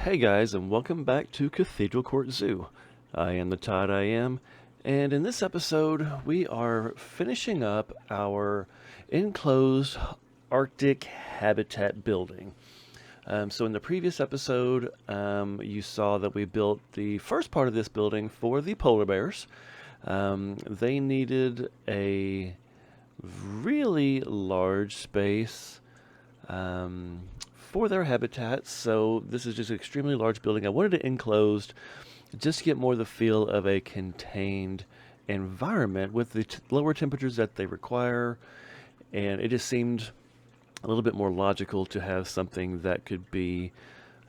Hey guys, and welcome back to Cathedral Court Zoo. I am the Todd I am, and in this episode we are finishing up our enclosed Arctic habitat building. So in the previous episode, you saw that we built the first part of this building for the polar bears. They needed a really large space for their habitats. So this is just an extremely large building. I wanted it enclosed just to get more of the feel of a contained environment with the lower temperatures that they require. And it just seemed a little bit more logical to have something that could be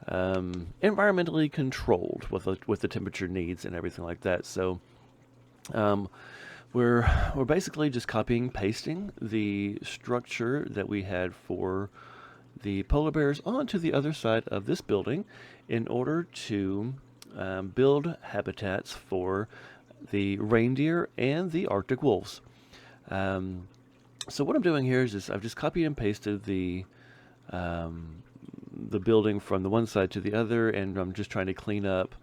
environmentally controlled with the temperature needs and everything like that. So um, we're basically just copying, pasting the structure that we had for the polar bears onto the other side of this building in order to build habitats for the reindeer and the Arctic wolves. So what I'm doing here is just I've just copied and pasted the building from the one side to the other, and I'm just trying to clean up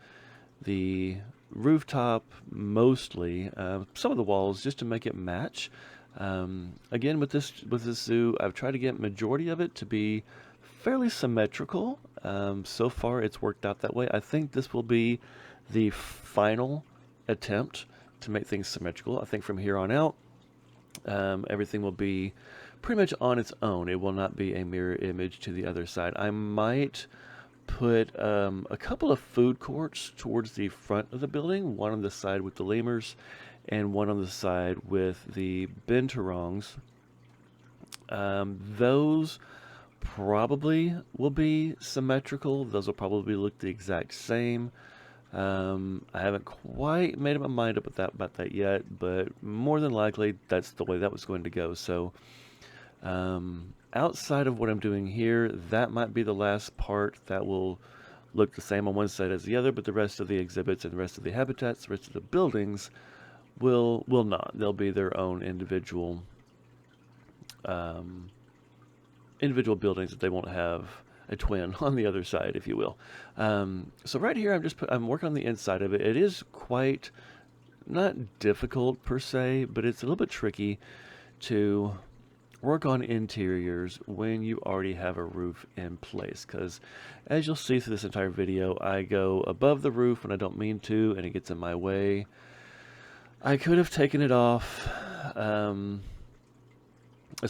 the rooftop mostly, some of the walls just to make it match. Again, with this zoo, I've tried to get majority of it to be fairly symmetrical. So far, it's worked out that way. I think this will be the final attempt to make things symmetrical. I think from here on out, everything will be pretty much on its own. It will not be a mirror image to the other side. I might put a couple of food courts towards the front of the building, one on the side with the lemurs and one on the side with the binturongs. Those probably will be symmetrical. Those will probably look the exact same. I haven't quite made up my mind about that yet, but more than likely that's the way that was going to go. So outside of what I'm doing here, that might be the last part that will look the same on one side as the other, but the rest of the exhibits and the rest of the habitats, the rest of the buildings will not. They'll be their own individual individual buildings that they won't have a twin on the other side, if you will. So right here, I'm working on the inside of it. It is quite not difficult per se, but it's a little bit tricky to work on interiors when you already have a roof in place, because as you'll see through this entire video, I go above the roof when I don't mean to, and it gets in my way. I could have taken it off, as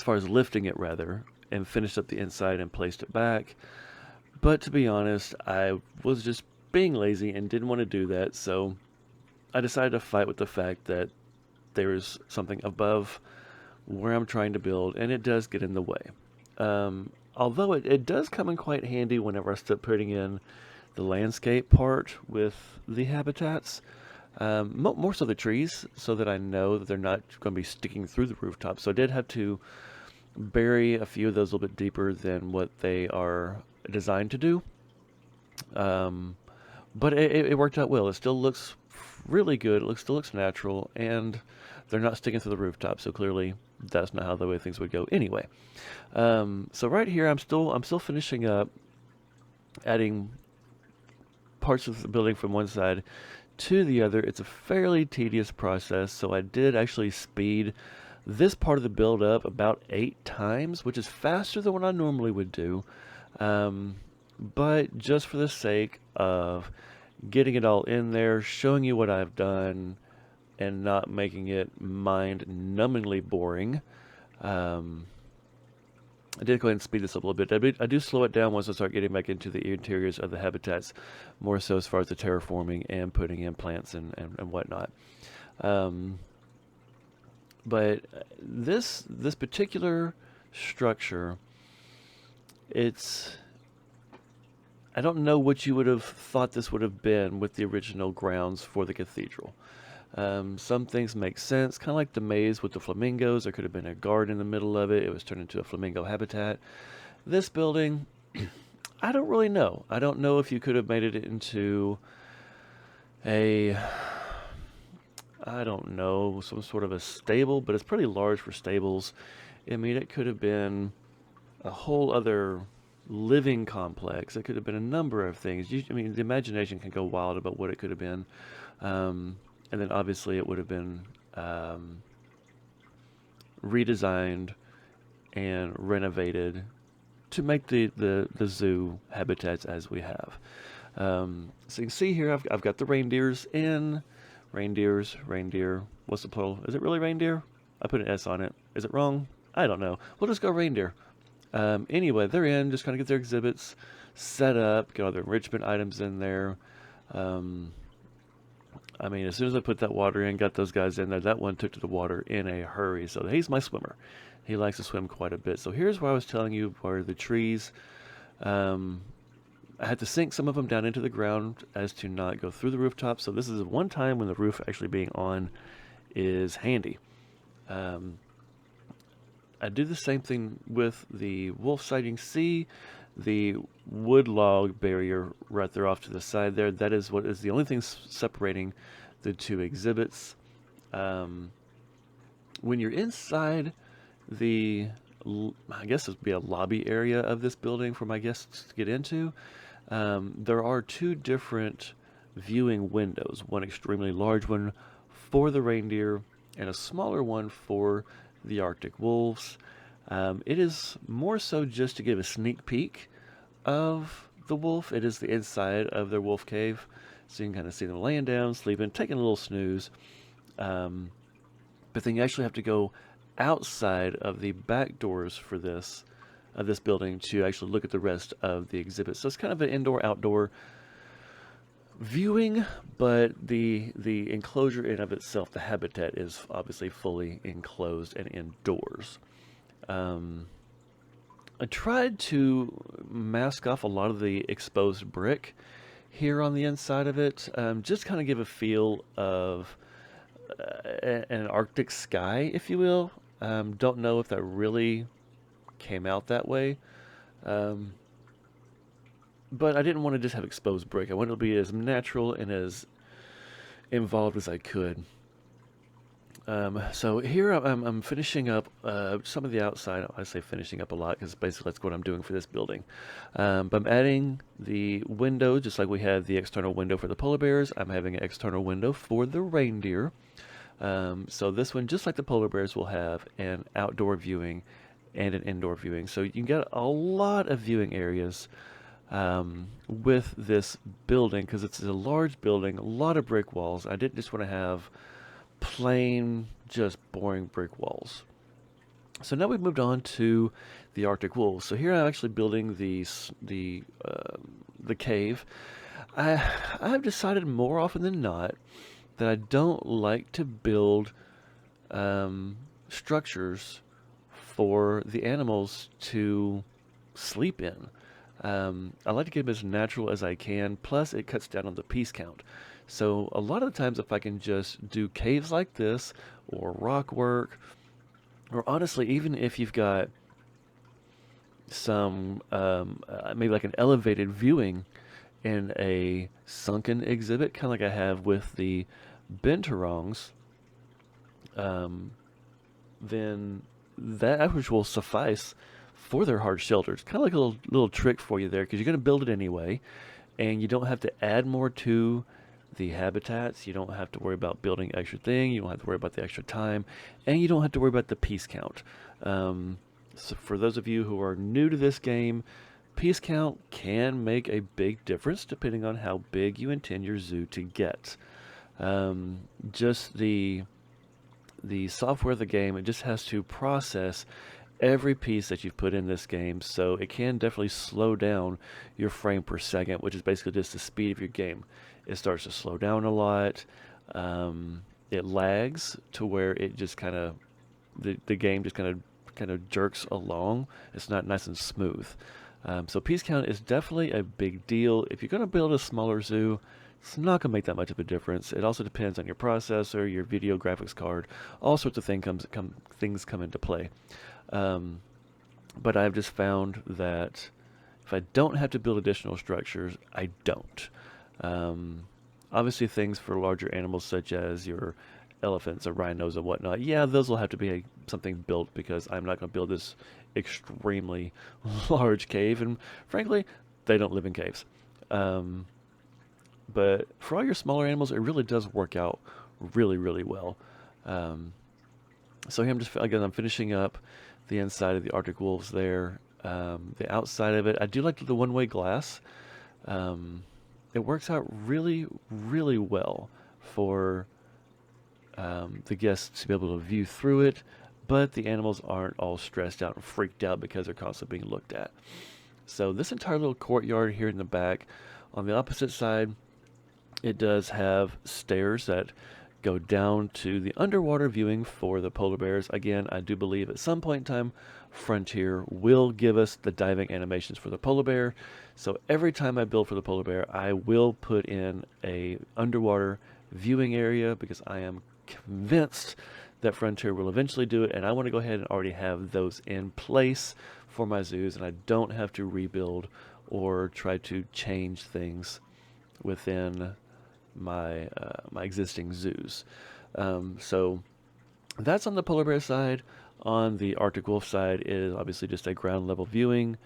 far as lifting it rather, and finished up the inside and placed it back. But to be honest, I was just being lazy and didn't want to do that, so I decided to fight with the fact that there is something above where I'm trying to build, and it does get in the way. Although it does come in quite handy whenever I start putting in the landscape part with the habitats. More so the trees, so that I know that they're not going to be sticking through the rooftop. So I did have to bury a few of those a little bit deeper than what they are designed to do. But it worked out well. It still looks really good. Still looks natural, and they're not sticking through the rooftop. So clearly, that's not how the way things would go anyway. So right here, I'm still finishing up adding parts of the building from one side to the other. It's a fairly tedious process, so I did actually speed this part of the build up about 8 times, which is faster than what I normally would do. But just for the sake of getting it all in there, showing you what I've done, and not making it mind-numbingly boring, I did go ahead and speed this up a little bit. I do slow it down once I start getting back into the interiors of the habitats, more so as far as the terraforming and putting in plants and whatnot. But this particular structure, I don't know what you would have thought this would have been with the original grounds for the cathedral. Some things make sense, kind of like the maze with the flamingos. There could have been a garden in the middle of it. It was turned into a flamingo habitat. This building, I don't really know. I don't know if you could have made it into I don't know, some sort of a stable, but it's pretty large for stables. I mean, it could have been a whole other living complex. It could have been a number of things. I mean, the imagination can go wild about what it could have been. And then obviously it would have been redesigned and renovated to make the zoo habitats as we have. So you can see here I've got the reindeers in. Reindeer. What's the plural? Is it really reindeer? I put an S on it. Is it wrong? I don't know. We'll just go reindeer. Anyway, they're in, just kind of get their exhibits set up, get all their enrichment items in there. I mean, as soon as I put that water in, got those guys in there, that one took to the water in a hurry. So he's my swimmer. He likes to swim quite a bit. So here's where I was telling you where the trees, I had to sink some of them down into the ground as to not go through the rooftop. So this is one time when the roof actually being on is handy. I do the same thing with the wolf sighting. See the wood log barrier right there off to the side there. That is what is the only thing separating the two exhibits. When you're inside the, I guess it would be a lobby area of this building for my guests to get into, there are two different viewing windows. One extremely large one for the reindeer and a smaller one for the Arctic wolves. It is more so just to give a sneak peek of the wolf. It is the inside of their wolf cave, so you can kind of see them laying down, sleeping, taking a little snooze. But then you actually have to go outside of the back doors for this building to actually look at the rest of the exhibit. So it's kind of an indoor-outdoor viewing, but the enclosure in of itself, the habitat, is obviously fully enclosed and indoors. I tried to mask off a lot of the exposed brick here on the inside of it, just kind of give a feel of an Arctic sky, if you will. Don't know if that really came out that way. But I didn't want to just have exposed brick. I wanted it to be as natural and as involved as I could. So here I'm finishing up some of the outside. I say finishing up a lot because basically that's what I'm doing for this building. But I'm adding the window, just like we had the external window for the polar bears. I'm having an external window for the reindeer. So this one, just like the polar bears, will have an outdoor viewing and an indoor viewing. So you can get a lot of viewing areas with this building because it's a large building, a lot of brick walls. I didn't just want to have plain, just boring brick walls. So now we've moved on to the Arctic wolves. So here I'm actually building the cave. I've decided more often than not that I don't like to build structures for the animals to sleep in. I like to get them as natural as I can, plus it cuts down on the piece count. So a lot of the times if I can just do caves like this, or rock work, or honestly, even if you've got some, maybe like an elevated viewing in a sunken exhibit, kind of like I have with the binturongs, then that which will suffice for their hard shelters. Kind of like a little trick for you there, because you're going to build it anyway, and you don't have to add more to the habitats. You don't have to worry about building extra thing. You don't have to worry about the extra time, and you don't have to worry about the piece count. So for those of you who are new to this game, piece count can make a big difference depending on how big you intend your zoo to get. Just the software of the game, it just has to process every piece that you've put in this game, so it can definitely slow down your frame per second, which is basically just the speed of your game. It starts to slow down a lot. It lags to where it just kind of the game just kind of jerks along. It's not nice and smooth. So piece count is definitely a big deal. If you're going to build a smaller zoo, it's not going to make that much of a difference. It also depends on your processor, your video graphics card, all sorts of things come into play. But I've just found that if I don't have to build additional structures, I don't. Obviously things for larger animals such as your elephants or rhinos and whatnot, yeah, those will have to be something built because I'm not going to build this extremely large cave. And frankly, they don't live in caves. Um, but for all your smaller animals, it really does work out really, really well. Um, so here I'm finishing up the inside of the Arctic wolves there. The outside of it, I do like the one-way glass. Um, it works out really, really well for the guests to be able to view through it, but the animals aren't all stressed out and freaked out because they're constantly being looked at. So this entire little courtyard here in the back, on the opposite side, it does have stairs that go down to the underwater viewing for the polar bears. Again, I do believe at some point in time, Frontier will give us the diving animations for the polar bear. So every time I build for the polar bear, I will put in a underwater viewing area because I am convinced that Frontier will eventually do it, and I want to go ahead and already have those in place for my zoos, and I don't have to rebuild or try to change things within my existing zoos. So that's on the polar bear side. On the Arctic wolf side is obviously just a ground level viewing,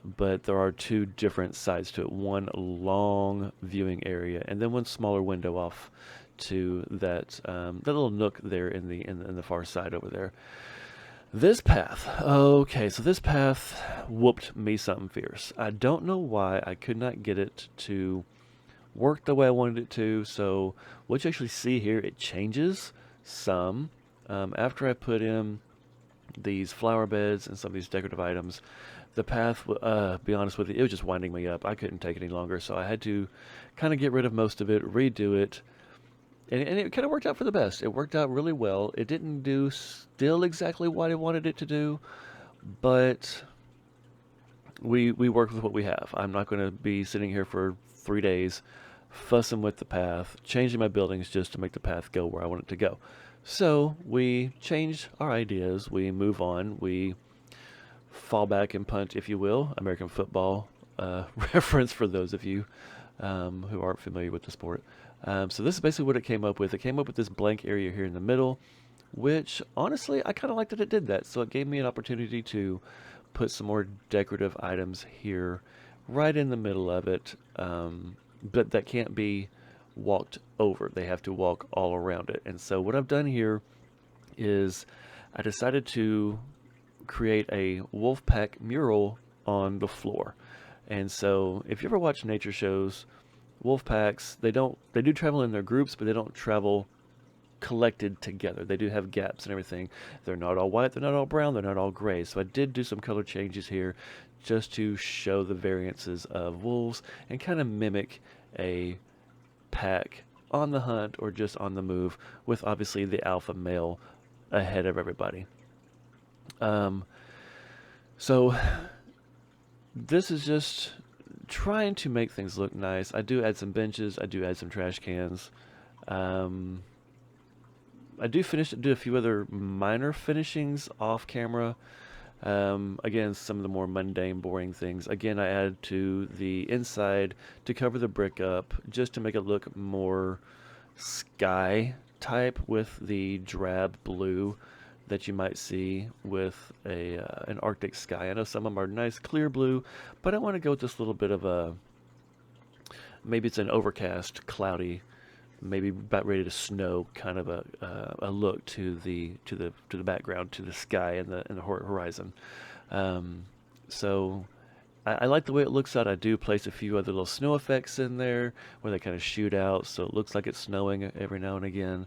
but there are two different sides to it. One long viewing area, and then one smaller window off to that little nook there in the far side over there. This path. Okay, so this path whooped me something fierce. I don't know why I could not get it to work the way I wanted it to. So what you actually see here, it changes some. After I put in these flower beds and some of these decorative items, the path, be honest with you, it was just winding me up. I couldn't take it any longer, so I had to kind of get rid of most of it, redo it, and it kind of worked out for the best. It worked out really well. It didn't do still exactly what I wanted it to do, but we worked with what we have. I'm not going to be sitting here for 3 days fussing with the path, changing my buildings just to make the path go where I want it to go. So we change our ideas, we move on, we fall back and punt, if you will, American football reference for those of you who aren't familiar with the sport. So this is basically what it came up with. It came up with this blank area here in the middle, which honestly, I kind of liked that it did that. So it gave me an opportunity to put some more decorative items here right in the middle of it, but that can't be walked over. They have to walk all around it. And so what I've done here is I decided to create a wolf pack mural on the floor. And so if you ever watch nature shows, wolf packs, they do travel in their groups, but they don't travel collected together. They do have gaps and everything. They're not all white, they're not all brown, they're not all gray. So I did do some color changes here just to show the variances of wolves and kind of mimic a pack on the hunt or just on the move, with obviously the alpha male ahead of everybody. So this is just trying to make things look nice. I do add some benches, I do add some trash cans. I do a few other minor finishings off camera. Again, some of the more mundane, boring things. Again, I add to the inside to cover the brick up, just to make it look more sky type with the drab blue that you might see with an Arctic sky. I know some of them are nice clear blue, but I want to go with this little bit of a, maybe it's an overcast, cloudy, maybe about ready to snow kind of a look to the background, to the sky and the horizon. So I like the way it looks out. I do place a few other little snow effects in there where they kind of shoot out, so it looks like it's snowing every now and again.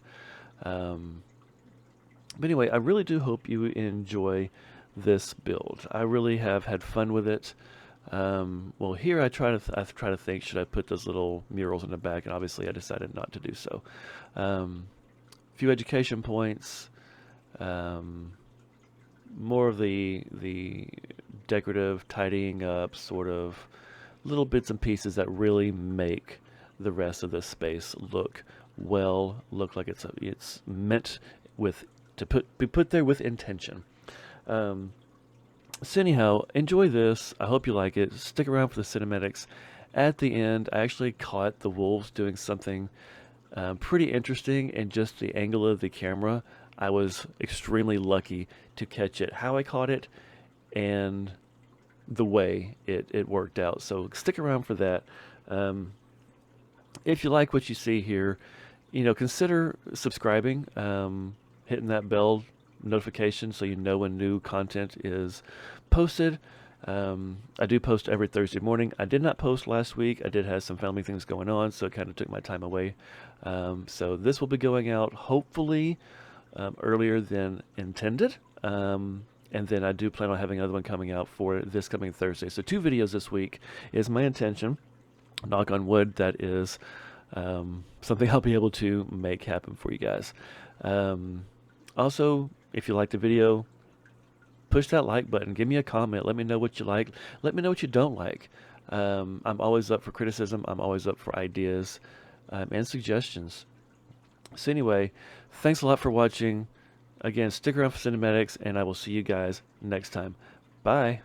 But anyway, I really do hope you enjoy this build. I really have had fun with it. Well, here I try to think, should I put those little murals in the back? And obviously I decided not to do so. Few education points, more of the decorative tidying up sort of little bits and pieces that really make the rest of the space look like it's meant to be put there with intention. So anyhow, enjoy this. I hope you like it. Stick around for the cinematics. At the end, I actually caught the wolves doing something Pretty interesting, and just the angle of the camera, I was extremely lucky to catch it. How I caught it and the way it worked out. So stick around for that. Um, if you like what you see here, consider subscribing, hitting that bell notification so you know when new content is posted. I do post every Thursday morning. I did not post last week. I did have some family things going on, so it kind of took my time away. So this will be going out hopefully earlier than intended. And then I do plan on having another one coming out for this coming Thursday. So 2 videos this week is my intention. Knock on wood, that is something I'll be able to make happen for you guys. Also, if you liked the video, push that like button. Give me a comment. Let me know what you like. Let me know what you don't like. I'm always up for criticism. I'm always up for ideas and suggestions. So anyway, thanks a lot for watching. Again, stick around for cinematics, and I will see you guys next time. Bye.